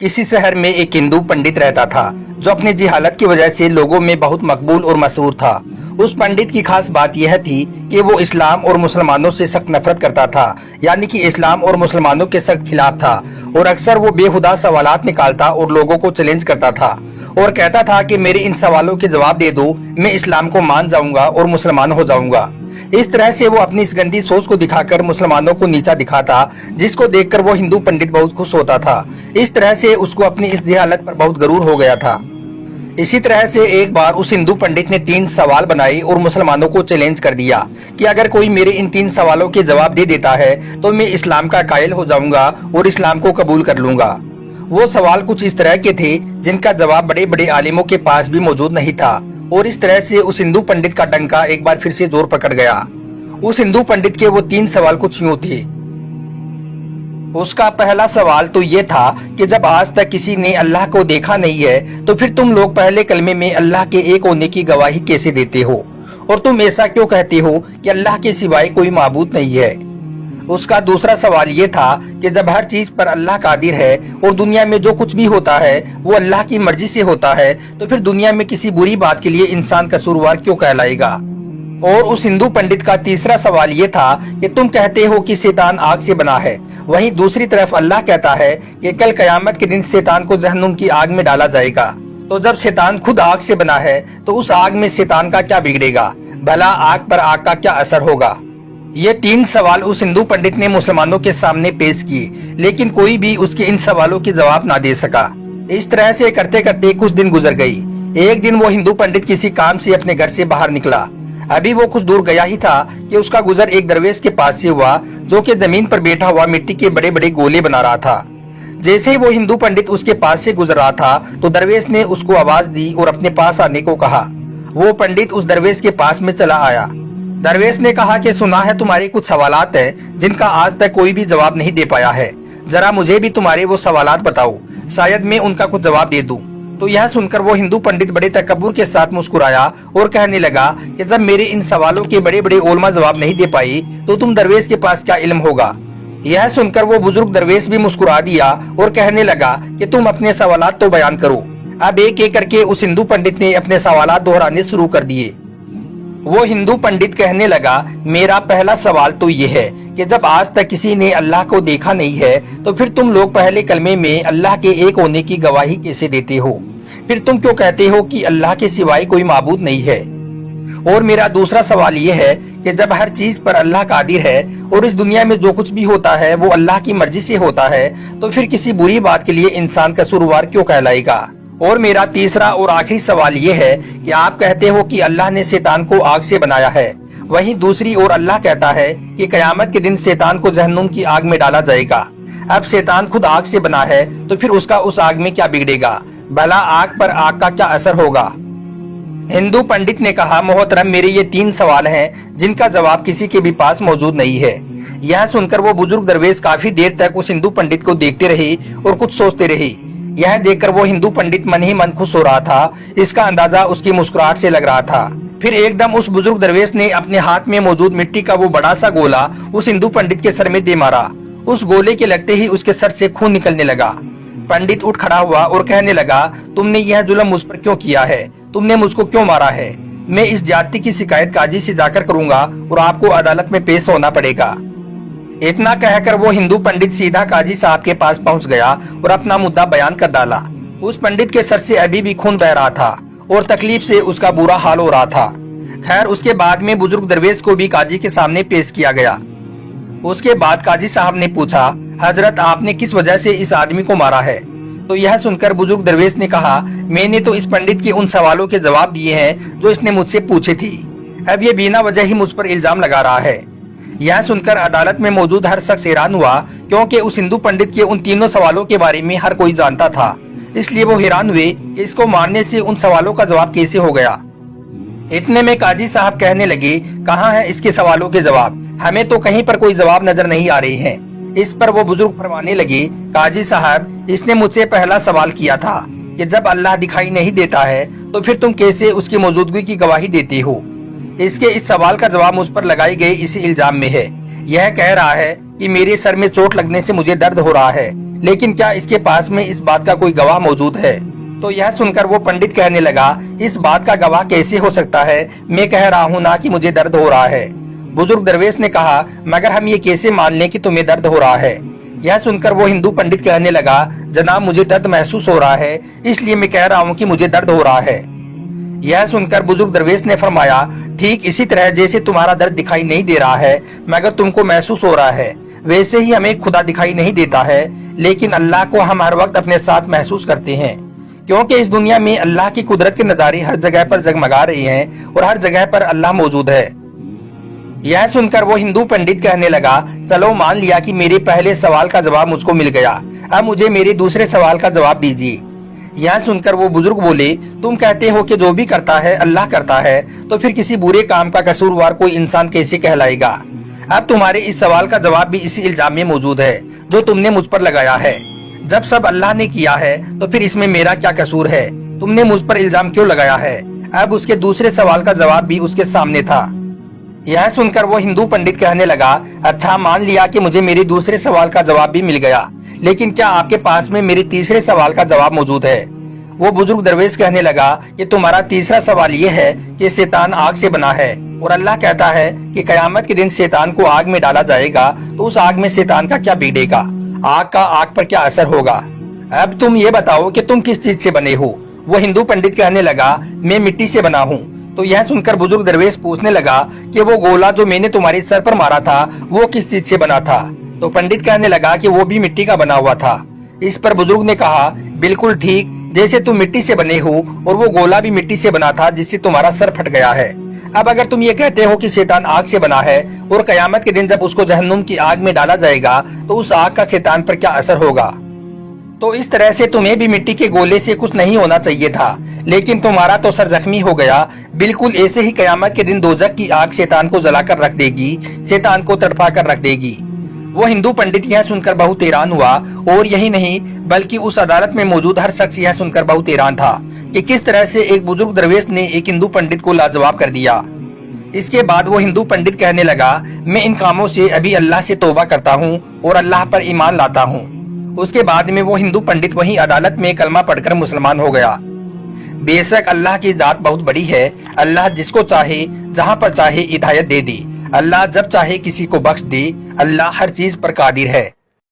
किसी शहर में एक हिंदू पंडित रहता था जो अपनी जिहालत की वजह से लोगों में बहुत मकबूल और मशहूर था। उस पंडित की खास बात यह थी कि वो इस्लाम और मुसलमानों से सख्त नफरत करता था, यानी कि इस्लाम और मुसलमानों के सख्त खिलाफ था। और अक्सर वो बेहुदा सवालात निकालता और लोगों को चैलेंज करता था और कहता था कि मेरे इन सवालों के जवाब दे दो, मैं इस्लाम को मान जाऊंगा और मुसलमान हो जाऊंगा। इस तरह से वो अपनी इस गंदी सोच को दिखाकर मुसलमानों को नीचा दिखाता, जिसको देखकर वो हिंदू पंडित बहुत खुश होता था। इस तरह से उसको अपनी इस जिहालत पर बहुत गरूर हो गया था। इसी तरह से एक बार उस हिंदू पंडित ने 3 सवाल बनाए और मुसलमानों को चैलेंज कर दिया कि अगर कोई मेरे इन 3 सवालों के जवाब दे देता है तो मैं इस्लाम का कायल हो जाऊंगा और इस्लाम को कबूल कर लूंगा। वो सवाल कुछ इस तरह के थे जिनका जवाब बड़े बड़े आलिमों के पास भी मौजूद नहीं था। और इस तरह से उस हिंदू पंडित का डंका एक बार फिर से जोर पकड़ गया। उस हिंदू पंडित के वो 3 सवाल कुछ यूं थे। उसका पहला सवाल तो ये था कि जब आज तक किसी ने अल्लाह को देखा नहीं है तो फिर तुम लोग पहले कलमे में अल्लाह के एक होने की गवाही कैसे देते हो, और तुम ऐसा क्यों कहते हो कि अल्लाह के सिवाय कोई माबूद नहीं है। उसका दूसरा सवाल ये था कि जब हर चीज पर अल्लाह कादिर है और दुनिया में जो कुछ भी होता है वो अल्लाह की मर्जी से होता है, तो फिर दुनिया में किसी बुरी बात के लिए इंसान कसूरवार क्यों कहलाएगा। और उस हिंदू पंडित का तीसरा सवाल ये था कि तुम कहते हो कि शैतान आग से बना है, वहीं दूसरी तरफ अल्लाह कहता है कि कल कयामत के दिन शैतान को जहन्नुम की आग में डाला जाएगा। तो जब शैतान खुद आग से बना है तो उस आग में शैतान का क्या बिगड़ेगा, भला आग पर आग का क्या असर होगा। ये 3 सवाल उस हिंदू पंडित ने मुसलमानों के सामने पेश किए, लेकिन कोई भी उसके इन सवालों के जवाब ना दे सका। इस तरह से करते करते कुछ दिन गुजर गई। एक दिन वो हिंदू पंडित किसी काम से अपने घर से बाहर निकला। अभी वो कुछ दूर गया ही था कि उसका गुजर एक दरवेश के पास से हुआ जो कि जमीन पर बैठा हुआ मिट्टी के बड़े बड़े गोले बना रहा था। जैसे ही वो हिंदू पंडित उसके पास से गुजर रहा था तो दरवेश ने उसको आवाज दी और अपने पास आने को कहा। वो पंडित उस दरवेश के पास में चला आया। दरवेश ने कहा कि सुना है तुम्हारे कुछ सवालात हैं जिनका आज तक कोई भी जवाब नहीं दे पाया है, जरा मुझे भी तुम्हारे वो सवालात बताओ, शायद मैं उनका कुछ जवाब दे दूं। तो यह सुनकर वो हिंदू पंडित बड़े तकब्बुर के साथ मुस्कुराया और कहने लगा कि जब मेरे इन सवालों के बड़े बड़े उलमा जवाब नहीं दे पाई तो तुम दरवेश के पास क्या इल्म होगा। यह सुनकर वो बुजुर्ग दरवेश भी मुस्कुरा दिया और कहने लगा कि तुम अपने सवालात तो बयान करो। अब एक एक करके उस हिंदू पंडित ने अपने सवालात दोहराने शुरू कर दिए। वो हिंदू पंडित कहने लगा, मेरा पहला सवाल तो ये है कि जब आज तक किसी ने अल्लाह को देखा नहीं है तो फिर तुम लोग पहले कलमे में अल्लाह के एक होने की गवाही कैसे देते हो, फिर तुम क्यों कहते हो कि अल्लाह के सिवाय कोई माबूद नहीं है। और मेरा दूसरा सवाल ये है कि जब हर चीज पर अल्लाह कादिर है और इस दुनिया में जो कुछ भी होता है वो अल्लाह की मर्जी से होता है, तो फिर किसी बुरी बात के लिए इंसान कसूरवार क्यों कहलाएगा। और मेरा तीसरा और आखिरी सवाल ये है कि आप कहते हो कि अल्लाह ने शैतान को आग से बनाया है, वहीं दूसरी ओर अल्लाह कहता है कि कयामत के दिन शैतान को जहन्नुम की आग में डाला जाएगा। अब शैतान खुद आग से बना है तो फिर उसका उस आग में क्या बिगड़ेगा, भला आग पर आग का क्या असर होगा। हिंदू पंडित ने कहा, मोहतरम मेरे ये 3 सवाल हैं जिनका जवाब किसी के भी पास मौजूद नहीं है। यह सुनकर वो बुजुर्ग दरवेश काफी देर तक उस हिंदू पंडित को देखते रहे और कुछ सोचते रहे। यह देखकर वो हिंदू पंडित मन ही मन खुश हो रहा था, इसका अंदाजा उसकी मुस्कुराहट से लग रहा था। फिर एकदम उस बुजुर्ग दरवेश ने अपने हाथ में मौजूद मिट्टी का वो बड़ा सा गोला उस हिंदू पंडित के सर में दे मारा। उस गोले के लगते ही उसके सर से खून निकलने लगा। पंडित उठ खड़ा हुआ और कहने लगा, तुमने यह जुल्म मुझ पर क्यों किया है, तुमने मुझको क्यों मारा है। मैं इस जाति की शिकायत काजी से जाकर करूंगा और आपको अदालत में पेश होना पड़ेगा। इतना कहकर वो हिंदू पंडित सीधा काजी साहब के पास पहुंच गया और अपना मुद्दा बयान कर डाला। उस पंडित के सर से अभी भी खून बह रहा था और तकलीफ से उसका बुरा हाल हो रहा था। खैर उसके बाद में बुजुर्ग दरवेश को भी काजी के सामने पेश किया गया। उसके बाद काजी साहब ने पूछा, हजरत आपने किस वजह से इस आदमी को मारा है। तो यह सुनकर बुजुर्ग दरवेश ने कहा, मैंने तो इस पंडित के उन सवालों के जवाब दिए हैं जो इसने मुझसे पूछे थी। अब ये बिना वजह ही मुझ पर इल्जाम लगा रहा है। यह सुनकर अदालत में मौजूद हर शख्स हैरान हुआ, क्योंकि उस हिंदू पंडित के उन 3 सवालों के बारे में हर कोई जानता था। इसलिए वो हैरान हुए कि इसको मारने से उन सवालों का जवाब कैसे हो गया। इतने में काजी साहब कहने लगे, कहाँ है इसके सवालों के जवाब, हमें तो कहीं पर कोई जवाब नजर नहीं आ रहे हैं। इस पर वो बुजुर्ग फरमाने लगे, काजी साहब इसने मुझसे पहला सवाल किया था कि जब अल्लाह दिखाई नहीं देता है तो फिर तुम कैसे उसकी मौजूदगी की गवाही देते हो। इसके इस सवाल का जवाब मुझ पर लगाए गए इसी इल्जाम में है। यह कह रहा है कि मेरे सर में चोट लगने से मुझे दर्द हो रहा है, लेकिन क्या इसके पास में इस बात का कोई गवाह मौजूद है? तो यह सुनकर वो पंडित कहने लगा, इस बात का गवाह कैसे हो सकता है? मैं कह रहा हूँ ना कि मुझे दर्द हो रहा है। बुजुर्ग दरवेश ने कहा, मगर हम ये कैसे मान लें कि तुम्हें दर्द हो रहा है? यह सुनकर वो हिंदू पंडित कहने लगा, जनाब मुझे दर्द महसूस हो रहा है, इसलिए मैं कह रहा हूँ कि मुझे दर्द हो रहा है। यह सुनकर बुजुर्ग दरवेश ने फरमाया, ठीक इसी तरह जैसे तुम्हारा दर्द दिखाई नहीं दे रहा है मगर तुमको महसूस हो रहा है, वैसे ही हमें खुदा दिखाई नहीं देता है, लेकिन अल्लाह को हम हर वक्त अपने साथ महसूस करते हैं, क्योंकि इस दुनिया में अल्लाह की कुदरत के नजारे हर जगह पर जगमगा रहे हैं और हर जगह पर अल्लाह मौजूद है। यह सुनकर वो हिंदू पंडित कहने लगा, चलो मान लिया कि मेरे पहले सवाल का जवाब मुझको मिल गया, अब मुझे मेरे दूसरे सवाल का जवाब दीजिए। यह सुनकर वो बुजुर्ग बोले, तुम कहते हो कि जो भी करता है अल्लाह करता है, तो फिर किसी बुरे काम का कसूरवार कोई इंसान कैसे कहलाएगा? अब तुम्हारे इस सवाल का जवाब भी इसी इल्जाम में मौजूद है जो तुमने मुझ पर लगाया है। जब सब अल्लाह ने किया है तो फिर इसमें मेरा क्या कसूर है? तुमने मुझ पर इल्जाम क्यों लगाया है? अब उसके दूसरे सवाल का जवाब भी उसके सामने था। यह सुनकर वो हिंदू पंडित कहने लगा, अच्छा मान लिया कि मुझे मेरे दूसरे सवाल का जवाब भी मिल गया, लेकिन क्या आपके पास में मेरे तीसरे सवाल का जवाब मौजूद है? वो बुजुर्ग दरवेश कहने लगा कि तुम्हारा तीसरा सवाल ये है कि शैतान आग से बना है और अल्लाह कहता है कि कयामत के दिन शैतान को आग में डाला जाएगा, तो उस आग में शैतान का क्या बिगड़ेगा? आग का आग पर क्या असर होगा? अब तुम ये बताओ कि तुम किस चीज से बने हो? वो हिंदू पंडित कहने लगा, मैं मिट्टी से बना हूँ। तो यह सुनकर बुजुर्ग दरवेश पूछने लगा कि वो गोला जो मैंने तुम्हारे सर पर मारा था वो किस चीज से बना था? तो पंडित कहने लगा कि वो भी मिट्टी का बना हुआ था। इस पर बुजुर्ग ने कहा, बिल्कुल ठीक, जैसे तुम मिट्टी से बने हो और वो गोला भी मिट्टी से बना था जिससे तुम्हारा सर फट गया है। अब अगर तुम ये कहते हो कि शैतान आग से बना है और कयामत के दिन जब उसको जहन्नुम की आग में डाला जाएगा तो उस आग का शैतान पर क्या असर होगा? तो इस तरह से तुम्हें भी मिट्टी के गोले से कुछ नहीं होना चाहिए था, लेकिन तुम्हारा तो सर जख्मी हो गया। बिल्कुल ऐसे ही कयामत के दिन दोजख की आग शैतान को जलाकर रख देगी, शैतान को तड़पा कर रख देगी। वो हिंदू पंडित यह सुनकर बहुत हैरान हुआ, और यही नहीं बल्कि उस अदालत में मौजूद हर शख्स यह सुनकर बहुत हैरान था कि किस तरह से एक बुजुर्ग दरवेश ने एक हिंदू पंडित को लाजवाब कर दिया। इसके बाद वो हिंदू पंडित कहने लगा, मैं इन कामों से अभी अल्लाह से तौबा करता हूँ और अल्लाह पर ईमान लाता हूँ। उसके बाद में वो हिंदू पंडित वहीं अदालत में कलमा पढ़कर मुसलमान हो गया। बेशक अल्लाह की जात बहुत बड़ी है, अल्लाह जिसको चाहे जहाँ पर चाहे हिदायत दे दी, अल्लाह जब चाहे किसी को बख्श दे, अल्लाह हर चीज पर कादिर है।